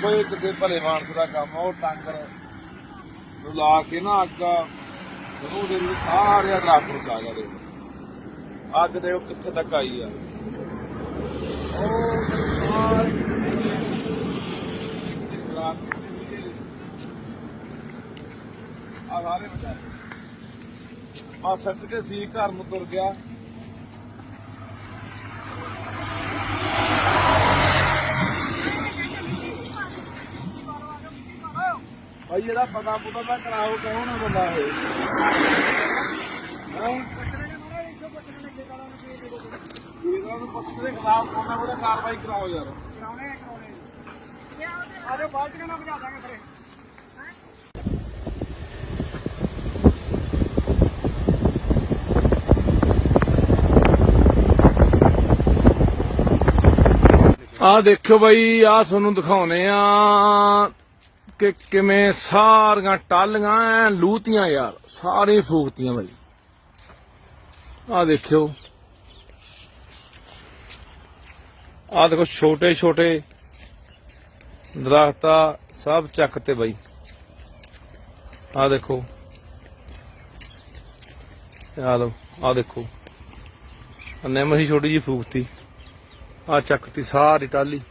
कोई किसी भले मानस का काम वो टांगर ला के ना अग सारे दरख्त बचा गया। अग देखो कितने तक आई है। सारे बचा बस सट के सी घर में तुर गया। भाई ये पता पुता तो कराओ कौन है बंदा है पत्ते खिलाफ कौन है कार्रवाई कराओ यार। आ देखो भाई आ तुहानू दिखाने कि किवें सारियां टालियां लूतियां यार सारी फूकतियां भाई। आ देखो छोटे छोटे दरख्त सब चकते भाई। आ देखो आ देखो निम ही छोटी जी फूकती आ चकती सारी टाली।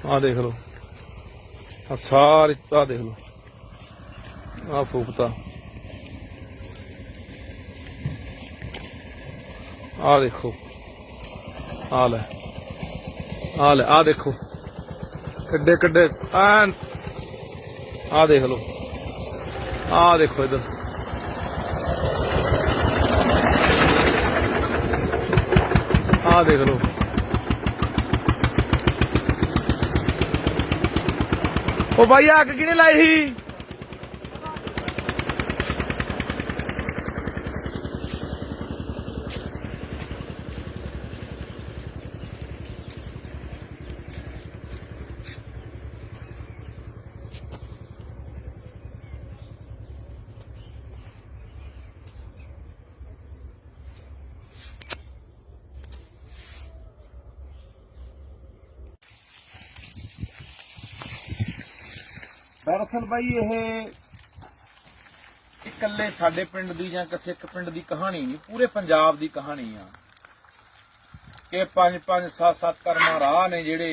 आ देख लो सारी आ देख लो आ फूकता। आ देखो आ ले आ देखो कड्डे कड्डे एन। आ देख लो आ देखो इधर आ देख लो। ओ भाई अग किने लाई ही? दरअसल भाई ये इकल्ले साडे पिंड दी जां किसी एक पिंड दी कहानी नहीं, पूरे पंजाब दी कहानी आ कि 5-5 7-7 करमां राह ने जिहड़े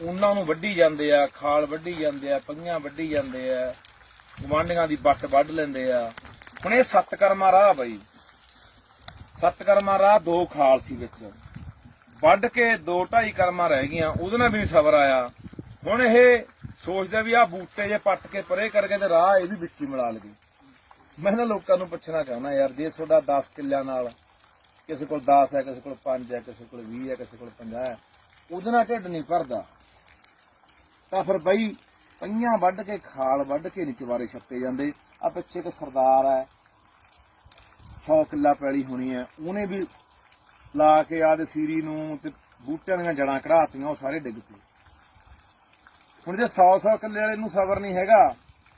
उन्हां नूं वड्ढी जांदे आ, खाल वड्ढी जांदे आ, पंघियां वड्ढी जांदे आ, गुआंढियां दी बट्ट वड्ढ लैंदे आ। हुण इह 7 करमां राह बई 7 करमां राह 2 खाल सी विच वड्ढ के 2-2.5 करमां रह गईयां, उहदे नाल भी नहीं सबर आया। हुण इह सोचदा भी आ बूटे जे पट्ट के परे करके ते राह इह भी विच ही मिला लगे। मैं ना लोकां नूं पुछना चाहुंदा यार, जे तुहाडा 10 किल्लियां नाल किसी कोल 10 है, किसी कोल 5 है, किसी कोल 20 है, किसी कोल 50 है, उहदे नाल ढिड नहीं भरदा तां फिर बई पंघियां वड्ढ के खाल वड्ढ के नहीं चवारे छप्पे जांदे। आ पिछे एक सरदार है 100 किल्ला पैली होनी है, उहने भी ला के आदे सीरी नूं ते बूटियां दीयां जड़ां कढ़ातियां, ओह सारे डिग पए। हुण जे 100 किल्ले वाले नूं सबर नहीं हैगा,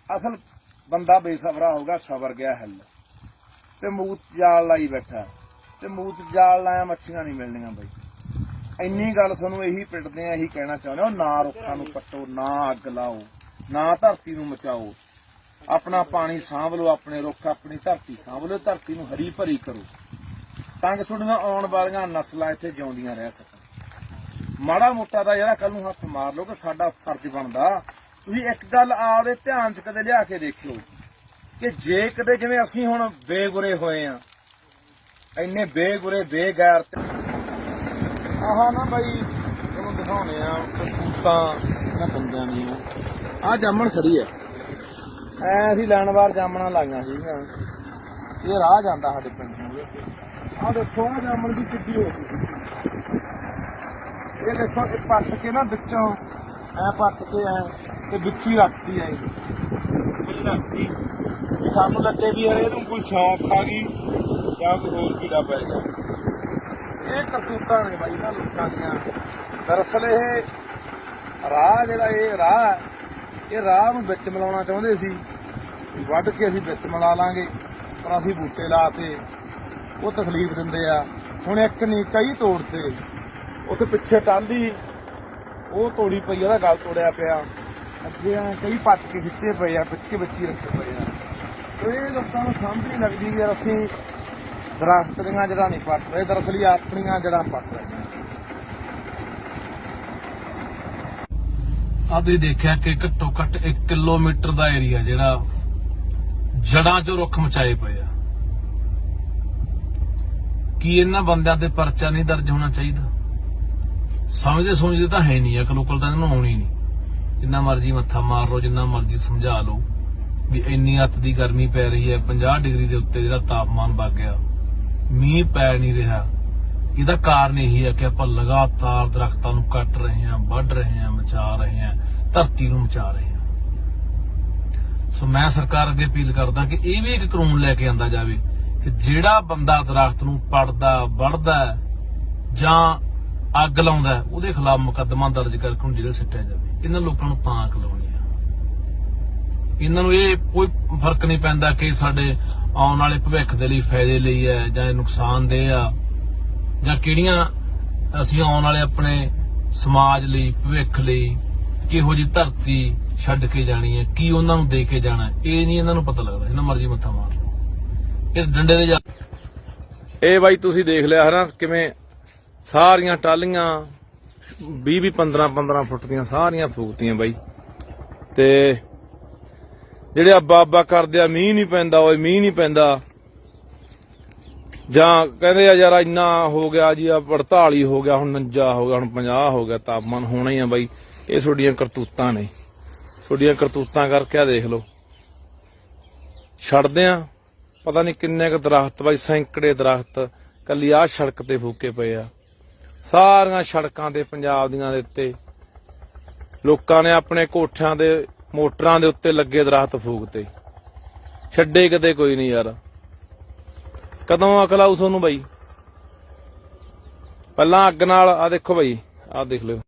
असल बंदा बेसबरा होगा, सबर गया हिल ते मूत जाल लाई बैठा ते मूत जाल लाया मच्छियां नहीं मिलनियां बई। इन्नी गल तुहानूं यही पिंडदे आ, यही कहना चाहुंदे आ, ना रुखां नूं पट्टो, ना अग लाओ, ना धरती नूं मचाओ, अपना पानी सांभ लो, अपने रुख अपनी धरती सांभ लो, धरती नूं हरी भरी करो तां कि तुहाडीआं आउण वालीआं नस्लां इत्थे जिउंदियां रह सकण। माड़ा मोटा दा यार कल नूं हत्थ मार लो कि साडा फर्ज बनदा। तुसीं एक गल आपदे ध्यान च कदे लिया के देखिओ कि जे कदे जिवें असीं हुण बेगुरे होए आ, इन्ने बेगुरे बेगैरत आह ना बई तुहानूं दिखाउने आ करतूतां इन्हां बंदिआं दीआं। आ जामण खड़ी है असीं लैण वार जामणां लाईआं सीगीआं, ਇਹ ਰਾਹ ਜਾਂਦਾ ਸਾਡੇ ਪਿੰਡ ਨੂੰ। ਆਹ ਦੇਖੋ ਆ ਜਾਮਣ ਦੀ ਕਿੱਡੀ ਹੋ ਗਈ। ਇਹ ਦੇਖੋ ਇਹ ਪੱਟ ਕੇ ਨਾ ਵਿੱਚੋਂ ਐ ਪੱਟ ਕੇ ਐ ਤੇ ਵਿੱਚ ਹੀ ਰੱਖਦੀ ਐ ਇਹ ਰੱਖਦੀ ਵੀ ਸਾਨੂੰ ਲੱਗੇ ਵੀ ਯਾਰ ਇਹਨੂੰ ਕੋਈ ਸ਼ੌਂਕ ਆ ਗਈ ਜਾਂ ਕੋਈ ਹੋਰ ਕੀੜਾ ਪੈ ਗਿਆ। ਇਹ ਕਰਤੂਤਾਂ ਨੇ ਬਾਈ ਇਹਨਾਂ ਲੋਕਾਂ ਦੀਆਂ। ਦਰਅਸਲ ਇਹ ਰਾਹ ਜਿਹੜਾ ਇਹ ਰਾਹ ਨੂੰ ਵਿੱਚ ਮਿਲਾਉਣਾ ਚਾਹੁੰਦੇ ਸੀ, ਵੱਢ ਕੇ ਅਸੀਂ ਵਿੱਚ ਮਿਲਾ ਲਾਂਗੇ, ਪਰ ਅਸੀਂ ਬੂਟੇ ਲਾਤੇ ਉਹ ਤਕਲੀਫ ਦਿੰਦੇ ਆ। ਹੁਣ ਇੱਕ ਨਹੀਂ ਕਈ ਤੋੜਤੇ। ਉੱਥੇ ਪਿੱਛੇ ਟਾਹਲੀ ਉਹ ਤੋੜੀ ਪਈ, ਉਹਦਾ ਗਲ ਤੋੜਿਆ ਪਿਆ। ਅੱਗੇ ਕਈ ਪੱਟ ਕੇ ਖਿੱਚੇ ਪਏ ਆ, ਪਿੱਛੇ ਬੱਚੀ ਰੱਖੇ ਪਏ ਆ। ਇਹ ਲੋਕਾਂ ਨੂੰ ਸਮਝ ਨਹੀਂ ਲੱਗਦੀ ਵੀ ਯਾਰ ਅਸੀਂ ਦਰਖਤ ਦੀਆਂ ਜੜ੍ਹਾਂ ਨਹੀਂ ਪੱਟ ਰਹੇ, ਦਰਅਸਲ ਆਪਣੀਆਂ ਜੜ੍ਹਾਂ ਪੱਟ ਰਹੇ ਹਾਂ। ਆ ਤੁਸੀਂ ਦੇਖਿਆ ਕਿ ਘੱਟੋ ਘੱਟ 1 ਕਿਲੋਮੀਟਰ ਦਾ ਏਰੀਆ ਜਿਹੜਾ ਜੜਾਂ ਚੋਂ ਰੁੱਖ ਮਚਾਏ ਪਏ ਆ। ਕੀ ਇਹਨਾਂ ਬੰਦਿਆਂ ਤੇ ਪਰਚਾ ਨਹੀਂ ਦਰਜ ਹੋਣਾ ਚਾਹੀਦਾ? ਸਮਝਦੇ ਤਾਂ ਹੈ ਨਹੀਂ, ਅਕਲ ਉਕਲ ਤਾਂ ਇਹਨਾਂ ਨੂੰ ਆਉਣੀ ਨਹੀਂ। ਜਿੰਨਾ ਮਰਜ਼ੀ ਮੱਥਾ ਮਾਰ ਲਓ, ਜਿੰਨਾ ਮਰਜ਼ੀ ਸਮਝਾ ਲਓ ਵੀ ਇੰਨੀ ਅੱਤ ਦੀ ਗਰਮੀ ਪੈ ਰਹੀ ਹੈ, 50 ਡਿਗਰੀ ਦੇ ਉੱਤੇ ਜਿਹੜਾ ਤਾਪਮਾਨ ਵੱਗ ਗਿਆ, ਮੀਂਹ ਪੈ ਨਹੀਂ ਰਿਹਾ। ਇਹਦਾ ਕਾਰਨ ਇਹੀ ਹੈ ਕਿ ਆਪਾਂ ਲਗਾਤਾਰ ਦਰਖਤਾਂ ਨੂੰ ਕੱਟ ਰਹੇ ਹਾਂ, ਵੱਢ ਰਹੇ ਹਾਂ, ਮਚਾ ਰਹੇ ਹਾਂ, ਧਰਤੀ ਨੂੰ ਮਚਾ ਰਹੇ ਹਾਂ। ਸੋ ਮੈਂ ਸਰਕਾਰ ਅੱਗੇ ਅਪੀਲ ਕਰਦਾ ਕਿ ਇਹ ਵੀ ਇੱਕ ਕਾਨੂੰਨ ਲੈ ਕੇ ਆਂਦਾ ਜਾਵੇ ਕਿ ਜਿਹੜਾ ਬੰਦਾ ਦਰਖਤ ਨੂੰ ਪੜਦਾ, ਵੱਢਦਾ ਜਾਂ ਅੱਗ ਲਾਉਂਦਾ, ਉਹਦੇ ਖਿਲਾਫ ਮੁਕੱਦਮਾ ਦਰਜ ਕਰਕੇ ਉਹਨੂੰ ਜੇਲ੍ਹ ਸਿੱਟਿਆ ਜਾਵੇ। ਇਹਨਾਂ ਲੋਕਾਂ ਨੂੰ ਤਾਂ ਅਕਲ ਆਉਣੀ ਆ। ਇਹਨਾਂ ਨੂੰ ਇਹ ਕੋਈ ਫਰਕ ਨਹੀਂ ਪੈਂਦਾ ਕਿ ਸਾਡੇ ਆਉਣ ਵਾਲੇ ਭਵਿੱਖ ਦੇ ਲਈ ਫਾਇਦੇ ਲਈ ਹੈ ਜਾਂ ਨੁਕਸਾਨਦੇਹ ਆ, ਜਾਂ ਕਿਹੜੀਆਂ ਅਸੀਂ ਆਉਣ ਵਾਲੇ ਆਪਣੇ ਸਮਾਜ ਲਈ, ਭਵਿੱਖ ਲਈ ਕਿਹੋ ਜਿਹੀ ਧਰਤੀ ਛੱਡ ਕੇ ਜਾਣੀ ਹੈ, ਕੀ ਉਹਨਾਂ ਨੂੰ ਦੇ ਕੇ ਜਾਣਾ, ਇਹ ਨਹੀਂ ਇਹਨਾਂ ਨੂੰ ਪਤਾ ਲੱਗਦਾ। ਇਹਨਾਂ ਮਰਜ਼ੀ ਮੱਥਾ ਮਾਰ ਲਓ, ਇਹ ਡੰਡੇ ਦੇ ਜਾ। ਇਹ ਬਾਈ ਤੁਸੀਂ ਦੇਖ ਲਿਆ ਹਨਾ ਕਿਵੇਂ ਸਾਰੀਆਂ ਟਾਲੀਆਂ 20-20, 15-15 ਫੁੱਟ ਦੀਆਂ ਸਾਰੀਆਂ ਫੂਕਤੀਆਂ ਬਾਈ। ਤੇ ਜਿਹੜੇ ਅੱਬਾ ਕਰਦੇ ਆ ਮੀਂਹ ਨਹੀਂ ਪੈਂਦਾ, ਓਏ ਮੀਂਹ ਨਹੀਂ ਪੈਂਦਾ, ਜਾਂ ਕਹਿੰਦੇ ਆ ਯਾਰ ਇੰਨਾ ਹੋ ਗਿਆ ਜੀ, 48 ਹੋ ਗਿਆ, ਹੁਣ 49 ਹੋ ਗਿਆ, ਹੁਣ 50 ਹੋ ਗਿਆ ਤਾਪਮਾਨ, ਹੋਣਾ ਹੀ ਆ ਬਾਈ। ਇਹ ਤੁਹਾਡੀਆਂ ਕਰਤੂਤਾਂ ਨੇ, ਤੁਹਾਡੀਆਂ ਕਰਤੂਤਾਂ ਕਰਕੇ ਆ ਦੇਖ ਲਓ। ਛੱਡਦੇ ਆ ਪਤਾ ਨਹੀਂ ਕਿੰਨੇ ਕੁ ਦਰਖਤ ਬਾਈ, ਸੈਂਕੜੇ ਦਰਖਤ ਕੱਲੀ ਆਹ ਸੜਕ ਤੇ ਫੂਕੇ ਪਏ ਆ। ਸਾਰੀਆਂ ਸੜਕਾਂ ਤੇ ਪੰਜਾਬ ਦੀਆਂ ਦੇ ਉੱਤੇ ਲੋਕਾਂ ਨੇ ਆਪਣੇ ਕੋਠਿਆਂ ਦੇ ਮੋਟਰਾਂ ਦੇ ਉੱਤੇ ਲੱਗੇ ਦਰਖਤ ਫੂਕਤੇ, ਛੱਡੇ ਕਿਤੇ ਕੋਈ ਨਹੀਂ ਯਾਰ। ਕਦੋਂ ਅਕਲ ਆਊ ਤੁਹਾਨੂੰ ਬਾਈ? ਪਹਿਲਾਂ ਅੱਗ ਨਾਲ ਆ ਦੇਖੋ ਬਾਈ, ਆ ਦੇਖ ਲਿਓ।